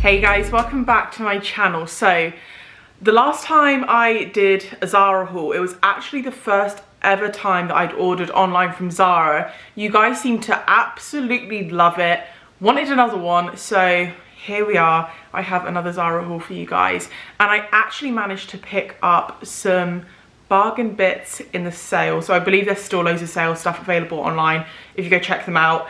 Hey guys, welcome back to my channel. So the last time I did a Zara haul, it was actually the first ever time that I'd ordered online from Zara. You guys seem to absolutely love it, wanted another one, so here we are. I have another Zara haul for you guys, and I actually managed to pick up some bargain bits in the sale. So I believe there's still loads of sale stuff available online if you go check them out.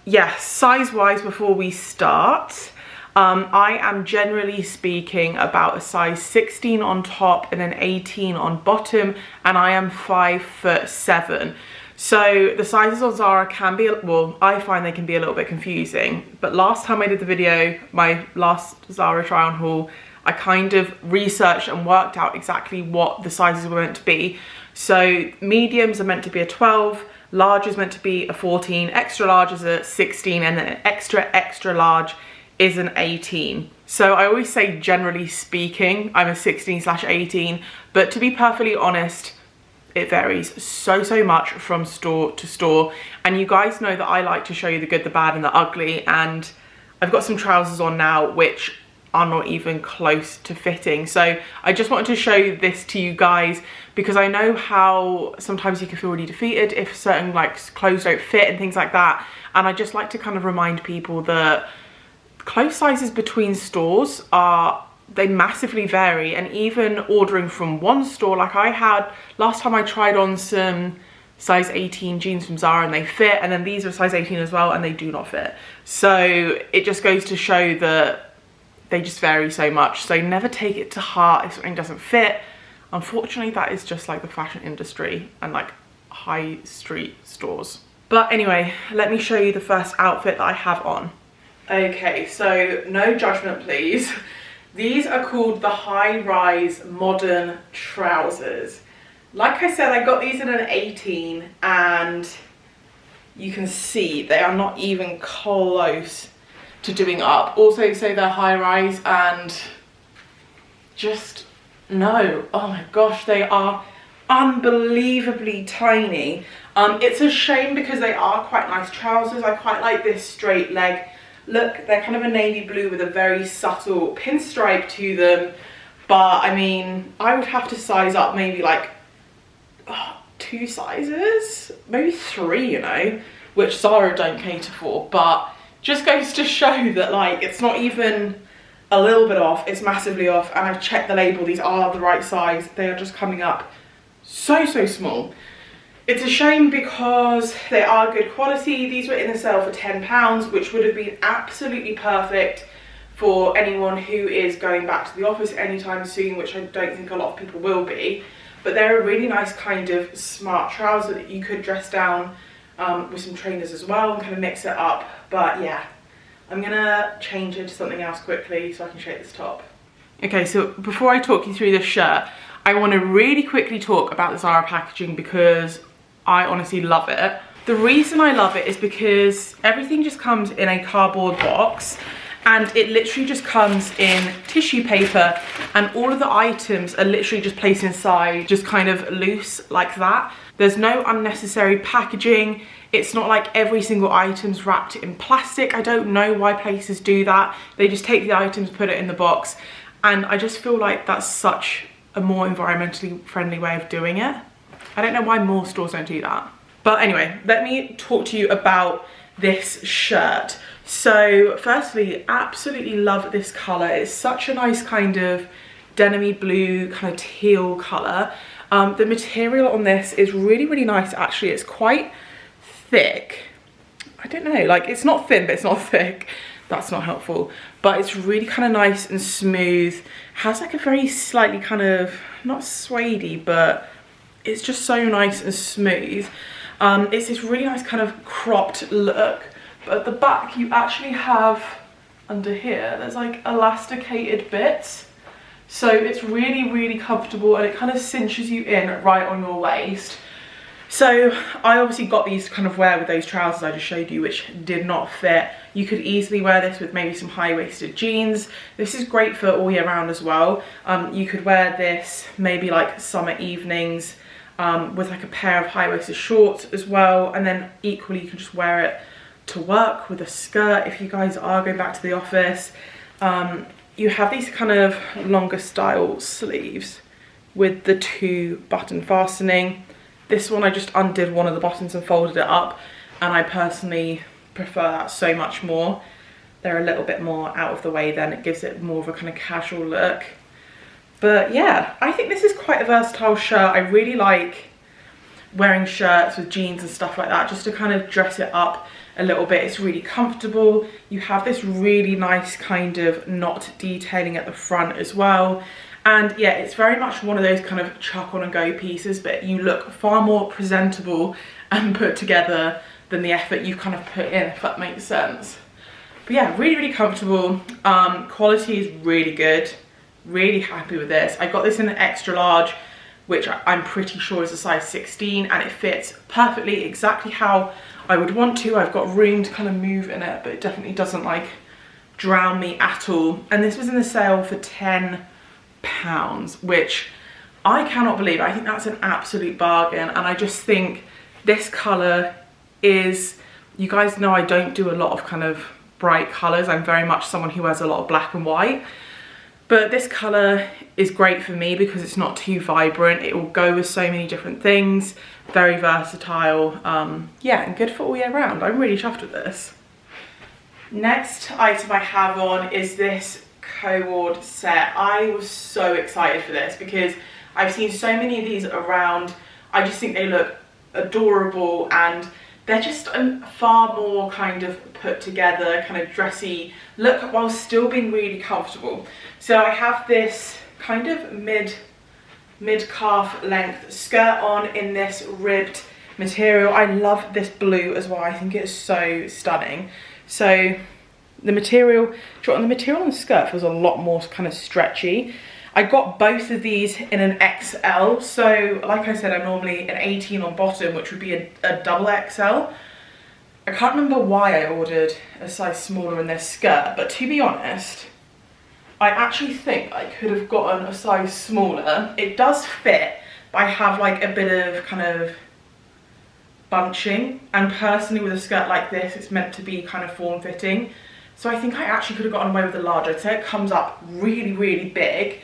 Yes, size wise, before we start, I am generally speaking about a size 16 on top and an 18 on bottom, and I am 5'7". So the sizes on Zara can be, well, I find they can be a little bit confusing. But last time I did the video, my last Zara try on haul, I kind of researched and worked out exactly what the sizes were meant to be. So mediums are meant to be a 12, large is meant to be a 14, extra large is a 16, and then an extra large is an 18. So I always say, generally speaking, I'm a 16/18, but to be perfectly honest, it varies so much from store to store. And you guys know that I like to show you the good, the bad, and the ugly, and I've got some trousers on now which are not even close to fitting. So I just wanted to show this to you guys because I know how sometimes you can feel really defeated if certain like clothes don't fit and things like that. And I just like to kind of remind people that clothes sizes between stores they massively vary, and even ordering from one store, like I had last time I tried on some size 18 jeans from Zara and they fit, and then these are size 18 as well and they do not fit. So it just goes to show that they just vary so much. So never take it to heart if something doesn't fit. Unfortunately, that is just like the fashion industry and like high street stores. But anyway, let me show you the first outfit that I have on. Okay, so no judgment please. These are called the high-rise modern trousers. Like I said, I got these in an 18 and you can see they are not even close to doing up. Also say they're high-rise and just no. Oh my gosh, they are unbelievably tiny. It's a shame because they are quite nice trousers. I quite like this straight leg look. They're kind of a navy blue with a very subtle pinstripe to them, but I mean, I would have to size up maybe like 2 sizes, maybe 3, you know, which Zara don't cater for. But just goes to show that like it's not even a little bit off, it's massively off. And I've checked the label, these are the right size. They are just coming up so small. It's a shame because they are good quality. These were in the sale for £10, which would have been absolutely perfect for anyone who is going back to the office anytime soon, which I don't think a lot of people will be. But they're a really nice kind of smart trouser that you could dress down with some trainers as well and kind of mix it up. But yeah, I'm gonna change into something else quickly so I can show you this top. Okay, so before I talk you through this shirt, I want to really quickly talk about the Zara packaging because I honestly love it. The reason I love it is because everything just comes in a cardboard box, and it literally just comes in tissue paper, and all of the items are literally just placed inside, just kind of loose like that. There's no unnecessary packaging. It's not like every single item's wrapped in plastic. I don't know why places do that. They just take the items, put it in the box, and I just feel like that's such a more environmentally friendly way of doing it. I don't know why more stores don't do that. But anyway, let me talk to you about this shirt. So firstly, absolutely love this color. It's such a nice kind of denim-y blue, kind of teal color. The material on this is really nice actually. It's quite thick. I don't know, like it's not thin, but it's not thick. That's not helpful. But it's really kind of nice and smooth. Has like a very slightly kind of, not suede-y, but it's just so nice and smooth. It's this really nice kind of cropped look, but at the back you actually have, under here, there's like elasticated bits. So it's really comfortable, and it kind of cinches you in right on your waist. So I obviously got these to kind of wear with those trousers I just showed you, which did not fit. You could easily wear this with maybe some high-waisted jeans. This is great for all year round as well. You could wear this maybe like summer evenings with like a pair of high-waisted shorts as well, and then equally you can just wear it to work with a skirt if you guys are going back to the office. You have these kind of longer style sleeves with the 2 button fastening. This one I just undid one of the buttons and folded it up, and I personally prefer that so much more. They're a little bit more out of the way then, it gives it more of a kind of casual look. But yeah, I think this is quite a versatile shirt. I really like wearing shirts with jeans and stuff like that, just to kind of dress it up a little bit. It's really comfortable. You have this really nice kind of knot detailing at the front as well. And yeah, it's very much one of those kind of chuck on and go pieces, but you look far more presentable and put together than the effort you kind of put in, if that makes sense. But yeah, really, really comfortable. Quality is really good. Really happy with this. I got this in an extra large, which I'm pretty sure is a size 16, and it fits perfectly exactly how I would want to. I've got room to kind of move in it, but it definitely doesn't like drown me at all. And this was in the sale for £10, which I cannot believe. I think that's an absolute bargain, and I just think this colour is, you guys know I don't do a lot of kind of bright colours. I'm very much someone who has a lot of black and white. But this colour is great for me because it's not too vibrant. It will go with so many different things. Very versatile. Yeah, and good for all year round. I'm really chuffed with this. Next item I have on is this co-ord set. I was so excited for this because I've seen so many of these around. I just think they look adorable, and they're just a far more kind of put together, kind of dressy look while still being really comfortable. So I have this kind of mid-calf length skirt on in this ribbed material. I love this blue as well. I think it's so stunning. So the material on the skirt feels a lot more kind of stretchy. I got both of these in an XL. So like I said, I'm normally an 18 on bottom, which would be a double XL. I can't remember why I ordered a size smaller in this skirt, but to be honest, I actually think I could have gotten a size smaller. It does fit, but I have like a bit of kind of bunching, and personally with a skirt like this, it's meant to be kind of form-fitting. So I think I actually could have gotten away with a larger. I'd say it comes up really, really big.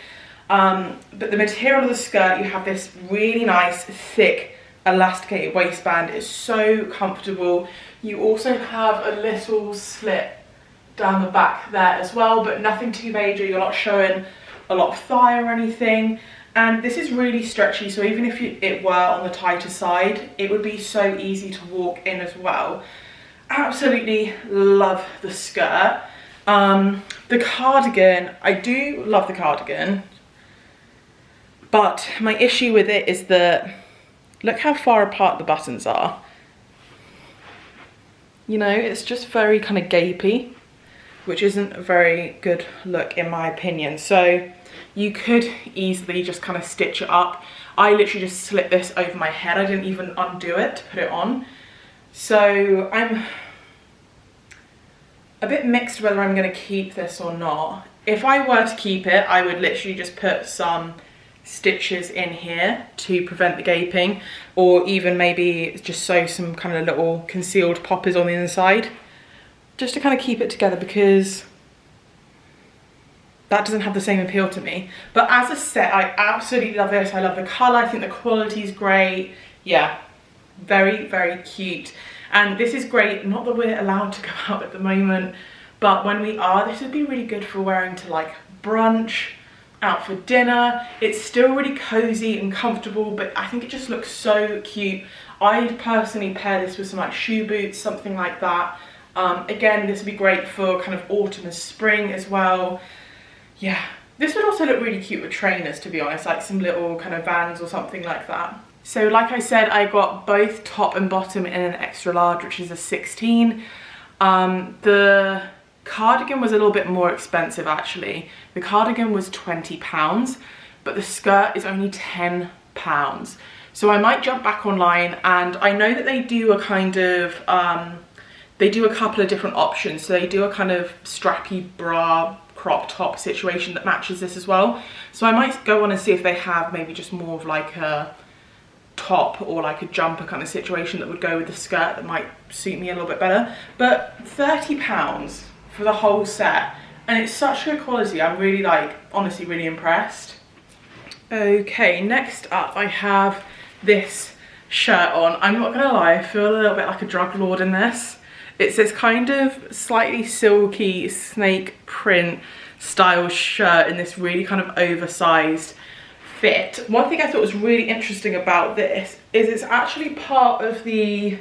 But the material of the skirt, you have this really nice, thick, elasticated waistband. It's so comfortable. You also have a little slit down the back there as well, but nothing too major. You're not showing a lot of thigh or anything. And this is really stretchy, so even if it were on the tighter side, it would be so easy to walk in as well. Absolutely love the skirt. The cardigan, I do love the cardigan, but my issue with it is that, look how far apart the buttons are. You know, it's just very kind of gapey, which isn't a very good look in my opinion. So you could easily just kind of stitch it up. I literally just slit this over my head. I didn't even undo it to put it on. So I'm a bit mixed whether I'm going to keep this or not. If I were to keep it, I would literally just put some stitches in here to prevent the gaping, or even maybe just sew some kind of little concealed poppers on the inside, just to kind of keep it together, because that doesn't have the same appeal to me. But as a set, I absolutely love this. I love the colour. I think the quality is great. Yeah, very, very cute. And this is great, not that we're allowed to go out at the moment, but when we are, this would be really good for wearing to like brunch, out for dinner. It's still really cozy and comfortable, but I think it just looks so cute. I'd personally pair this with some like shoe boots, something like that. Again, this would be great for kind of autumn and spring as well. Yeah, this would also look really cute with trainers, to be honest, like some little kind of Vans or something like that. So like I said, I got both top and bottom in an extra large, which is a 16. The cardigan was a little bit more expensive actually. The cardigan was £20, but the skirt is only £10. So I might jump back online, and I know that they do a kind of, they do a couple of different options. So they do a kind of strappy bra crop top situation that matches this as well. So I might go on and see if they have maybe just more of like a top or like a jumper kind of situation that would go with the skirt that might suit me a little bit better. But £30 for the whole set, and it's such good quality. I'm really like, honestly really impressed. Okay, next up I have this shirt on. I'm not gonna lie, I feel a little bit like a drug lord in this. It's this kind of slightly silky snake print style shirt in this really kind of oversized fit. One thing I thought was really interesting about this is it's actually part of the,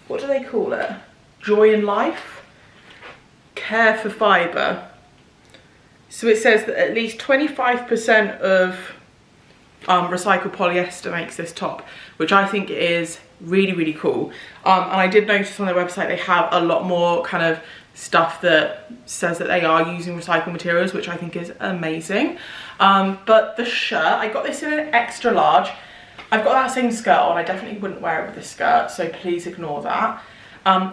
what do they call it? Joy in Life? Care for Fibre. So it says that at least 25% of recycled polyester makes this top, which I think is really, really cool. And I did notice on their website they have a lot more kind of stuff that says that they are using recycled materials, which I think is amazing. But the shirt, I got this in an extra large. I've got that same skirt on. I definitely wouldn't wear it with this skirt, so please ignore that.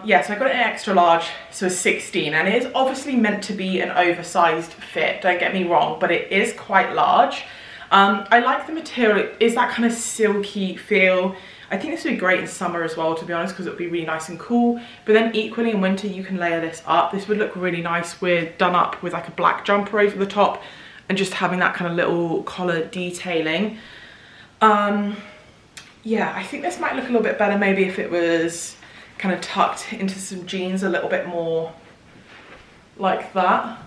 Yeah, so I got it in extra large, so 16, and it is obviously meant to be an oversized fit, don't get me wrong, but it is quite large. I like the material. It is that kind of silky feel. I think this would be great in summer as well, to be honest, because it would be really nice and cool. But then equally in winter, you can layer this up. This would look really nice with done up with like a black jumper over the top and just having that kind of little collar detailing. Yeah, I think this might look a little bit better maybe if it was kind of tucked into some jeans a little bit more like that.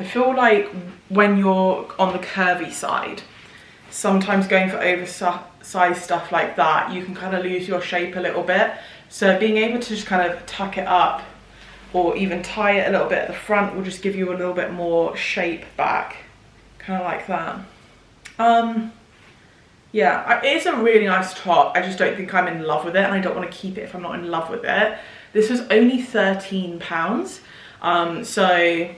I feel like when you're on the curvy side, sometimes going for oversized stuff like that, you can kind of lose your shape a little bit. So being able to just kind of tuck it up or even tie it a little bit at the front will just give you a little bit more shape back, kind of like that. Yeah, it's a really nice top. I just don't think I'm in love with it, and I don't want to keep it if I'm not in love with it. This was only £13, so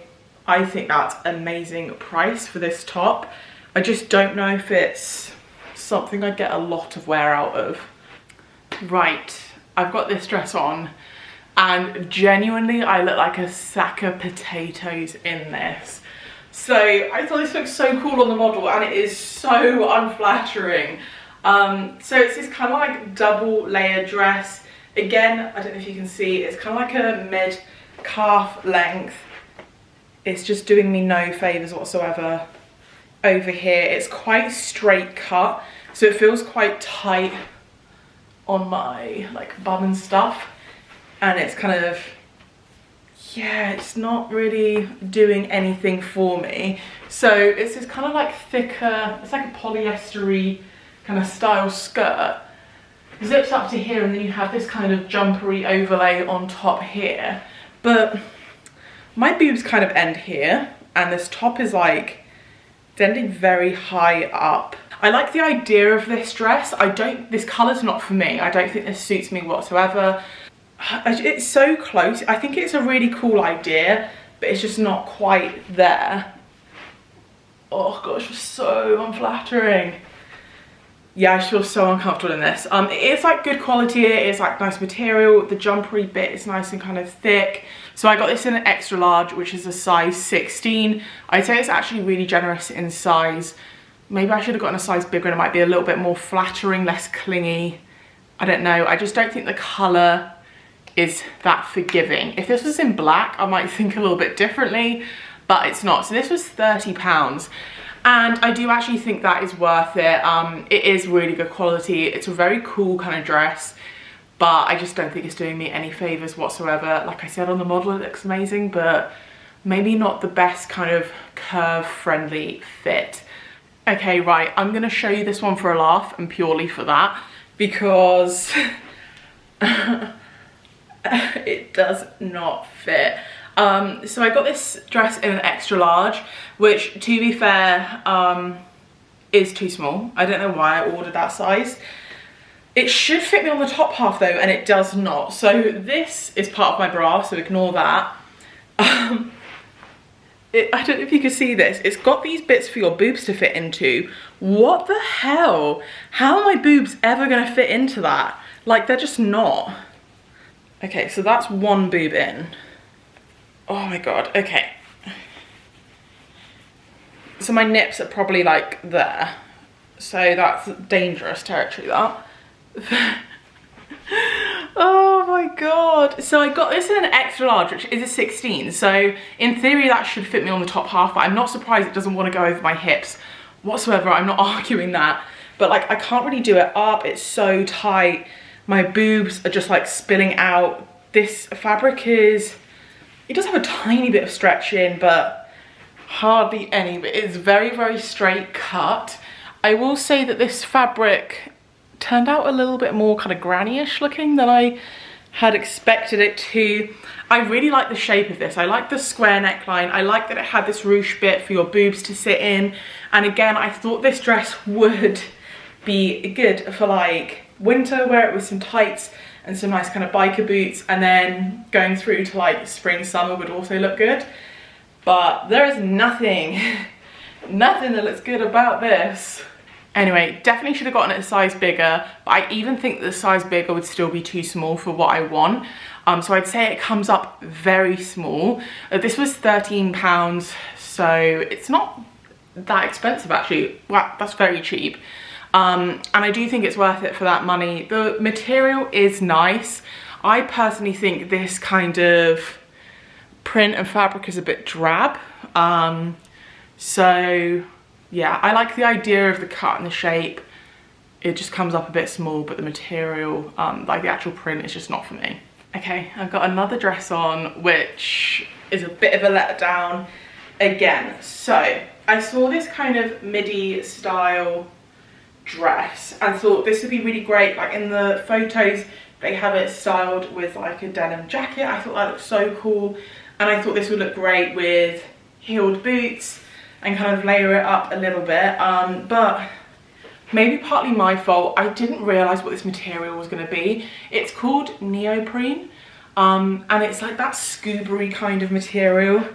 I think that's an amazing price for this top. I just don't know if it's something I'd get a lot of wear out of. Right, I've got this dress on, and genuinely I look like a sack of potatoes in this. So I thought this looked so cool on the model, and it is so unflattering. So it's this kind of like double layer dress. Again, I don't know if you can see, it's kind of like a mid calf length. It's just doing me no favors whatsoever over here. It's quite straight cut, so it feels quite tight on my like bum and stuff, and it's kind of, yeah, it's not really doing anything for me. So it's this kind of like thicker, it's like a polyester-y kind of style skirt. Zips up to here, and then you have this kind of jumpery overlay on top here. But my boobs kind of end here, and this top is like, it's ending very high up. I like the idea of this dress. This colour's not for me. I don't think this suits me whatsoever. It's so close. I think it's a really cool idea, but it's just not quite there. Oh gosh, it's so unflattering. Yeah, I just feel so uncomfortable in this. It is like good quality, it is like nice material. The jumpery bit is nice and kind of thick. So I got this in an extra large, which is a size 16. I'd say it's actually really generous in size. Maybe I should have gotten a size bigger and it might be a little bit more flattering, less clingy. I don't know, I just don't think the colour is that forgiving. If this was in black, I might think a little bit differently, but it's not. So this was £30. And I do actually think that is worth it. It is really good quality. It's a very cool kind of dress, but I just don't think it's doing me any favors whatsoever. Like I said, on the model it looks amazing, but maybe not the best kind of curve friendly fit. Okay, right, I'm gonna show you this one for a laugh, and purely for that, because it does not fit. So I got this dress in an extra large, which, to be fair, is too small. I don't know why I ordered that size. It should fit me on the top half though, and it does not. So this is part of my bra, so ignore that. I don't know if you can see this. It's got these bits for your boobs to fit into. What the hell? How are my boobs ever gonna fit into that? Like, they're just not. Okay, so that's one boob in. Oh my god, okay. So my nips are probably like there. So that's dangerous territory, that. Oh my god. So I got this in an extra large, which is a 16. So in theory that should fit me on the top half, but I'm not surprised it doesn't want to go over my hips whatsoever. I'm not arguing that. But like I can't really do it up. It's so tight. My boobs are just like spilling out. This fabric is, it does have a tiny bit of stretch in, but hardly any. But it's very, very straight cut. I will say that this fabric turned out a little bit more kind of granny-ish looking than I had expected it to. I really like the shape of this. I like the square neckline. I like that it had this ruche bit for your boobs to sit in. And again, I thought this dress would be good for like winter, wear it with some tights and some nice kind of biker boots, and then going through to like spring, summer would also look good. But there is nothing that looks good about this. Anyway, definitely should have gotten it a size bigger, but I even think the size bigger would still be too small for what I want. So I'd say it comes up very small. This was £13, so it's not that expensive actually. Wow, that's very cheap. And I do think it's worth it for that money. The material is nice. I personally think this kind of print and fabric is a bit drab. So yeah, I like the idea of the cut and the shape. It just comes up a bit small, but the material, like the actual print, is just not for me. Okay, I've got another dress on, which is a bit of a letdown again. So I saw this kind of midi style dress and thought this would be really great. Like in the photos, they have it styled with like a denim jacket. I thought that looked so cool. And I thought this would look great with heeled boots and kind of layer it up a little bit, but maybe partly my fault. I didn't realise what this material was going to be. It's called neoprene, and it's like that scuba-y kind of material.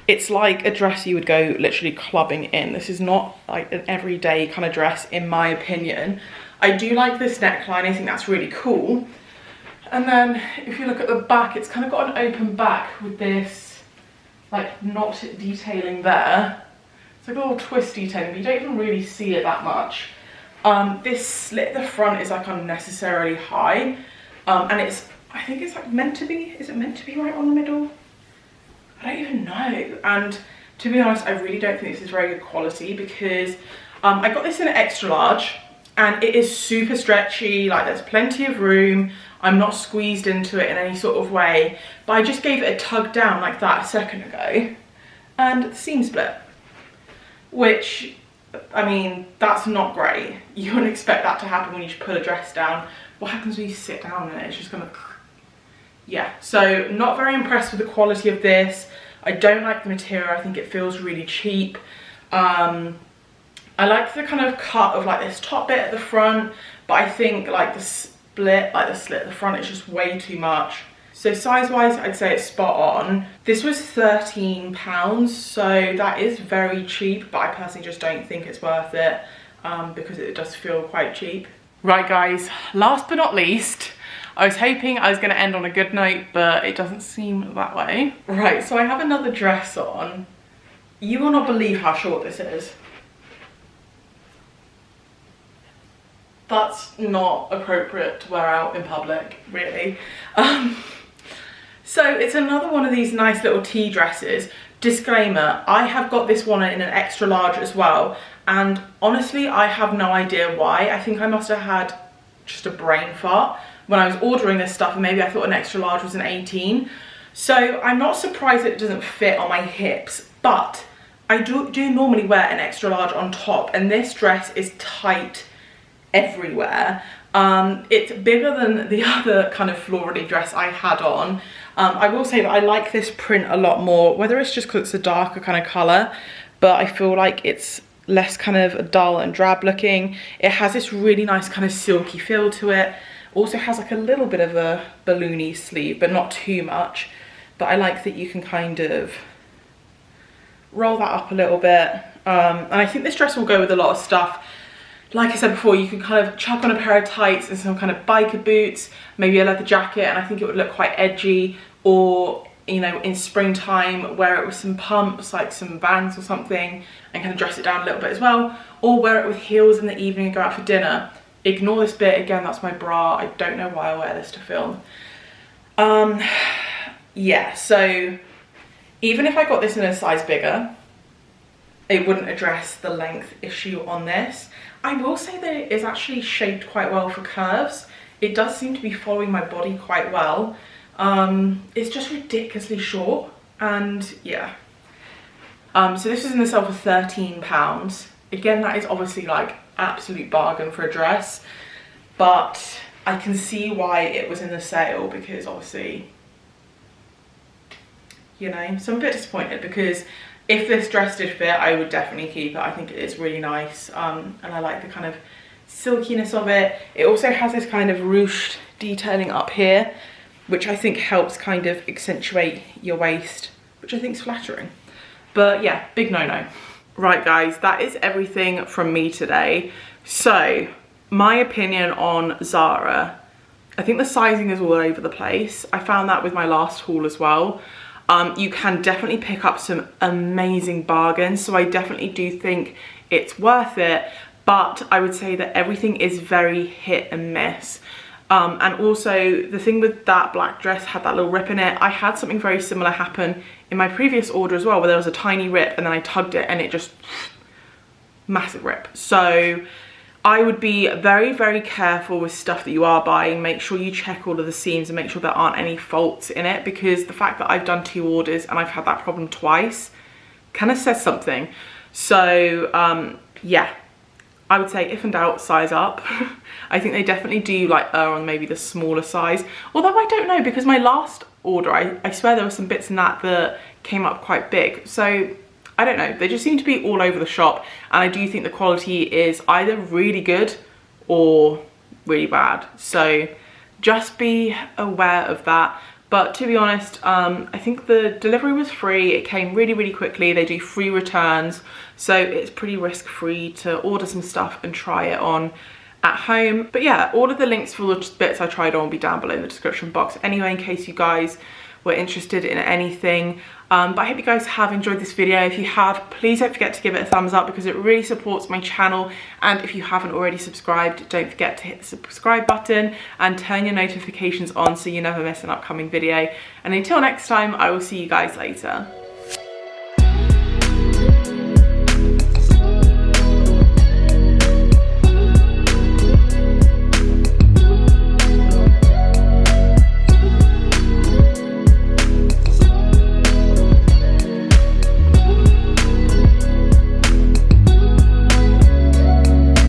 It's like a dress you would go literally clubbing in. This is not like an everyday kind of dress in my opinion. I do like this neckline. I think that's really cool. And then if you look at the back, it's kind of got an open back with this like knot detailing there. It's like a little twist detailing, but you don't even really see it that much. This slit at the front is like unnecessarily high, and it's, I think it's like meant to be, is it meant to be right on the middle? I don't even know. And to be honest, I really don't think this is very good quality, because I got this in an extra large and it is super stretchy. Like there's plenty of room. I'm not squeezed into it in any sort of way, but I just gave it a tug down like that a second ago and the seam split, which, I mean, that's not great. You wouldn't expect that to happen when you put a dress down. What happens when you sit down in it? It's just gonna, yeah. So not very impressed with the quality of this. I don't like the material. I think it feels really cheap. I like the kind of cut of like this top bit at the front, but I think like the split, like the slit at the front is just way too much. So size wise, I'd say it's spot on. This was £13, so that is very cheap, but I personally just don't think it's worth it, because it does feel quite cheap. Right guys, last but not least, I was hoping I was gonna end on a good note, but it doesn't seem that way. Right, so I have another dress on. You will not believe how short this is. That's not appropriate to wear out in public, really. So it's another one of these nice little tea dresses. Disclaimer, I have got this one in an extra large as well, and honestly I have no idea why. I think I must have had just a brain fart when I was ordering this stuff, and maybe I thought an extra large was an 18. So I'm not surprised that it doesn't fit on my hips, but I do normally wear an extra large on top, and this dress is tight everywhere. It's bigger than the other kind of floral dress I had on. I will say that I like this print a lot more, whether it's just because it's a darker kind of colour, but I feel like it's less kind of dull and drab looking. It has this really nice kind of silky feel to it. Also has like a little bit of a balloony sleeve, but not too much. But I like that you can kind of roll that up a little bit. And I think this dress will go with a lot of stuff. Like I said before, you can kind of chuck on a pair of tights and some kind of biker boots, maybe a leather jacket, and I think it would look quite edgy. Or, you know, in springtime, wear it with some pumps, like some Vans or something, and kind of dress it down a little bit as well. Or wear it with heels in the evening and go out for dinner. ignore this bit. Again, that's my bra. I don't know why I wear this to film. Yeah, so even if I got this in a size bigger, it wouldn't address the length issue on this. I will say that it is actually shaped quite well for curves. It does seem to be following my body quite well. It's just ridiculously short, and yeah. So this was in the sale for £13. Again, that is obviously like absolute bargain for a dress, but I can see why it was in the sale, because obviously, you know, so I'm a bit disappointed, because if this dress did fit, I would definitely keep it. I think it is really nice, and I like the kind of silkiness of it. It also has this kind of ruched detailing up here, which I think helps kind of accentuate your waist, which I think is flattering. But yeah, big no-no. Right guys, that is everything from me today. So my opinion on Zara, I think the sizing is all over the place. I found that with my last haul as well. You can definitely pick up some amazing bargains, so I definitely do think it's worth it, but I would say that everything is very hit and miss. And also the thing with that black dress had that little rip in it. I had something very similar happen in my previous order as well, where there was a tiny rip and then I tugged it and it just, massive rip. So I would be very, very careful with stuff that you are buying. Make sure you check all of the seams and make sure there aren't any faults in it, because the fact that I've done 2 orders and I've had that problem twice kind of says something. So yeah, I would say if in doubt, size up. I think they definitely do like err on maybe the smaller size. Although I don't know, because my last order, I swear there were some bits in that came up quite big. So I don't know, they just seem to be all over the shop, and I do think the quality is either really good or really bad. So just be aware of that. But to be honest, I think the delivery was free. It came really, really quickly. They do free returns, so it's pretty risk-free to order some stuff and try it on at home. But yeah, all of the links for the bits I tried on will be down below in the description box anyway, in case you guys were interested in anything. But I hope you guys have enjoyed this video. If you have, please don't forget to give it a thumbs up, because it really supports my channel. And if you haven't already subscribed, don't forget to hit the subscribe button and turn your notifications on so you never miss an upcoming video. And until next time, I will see you guys later.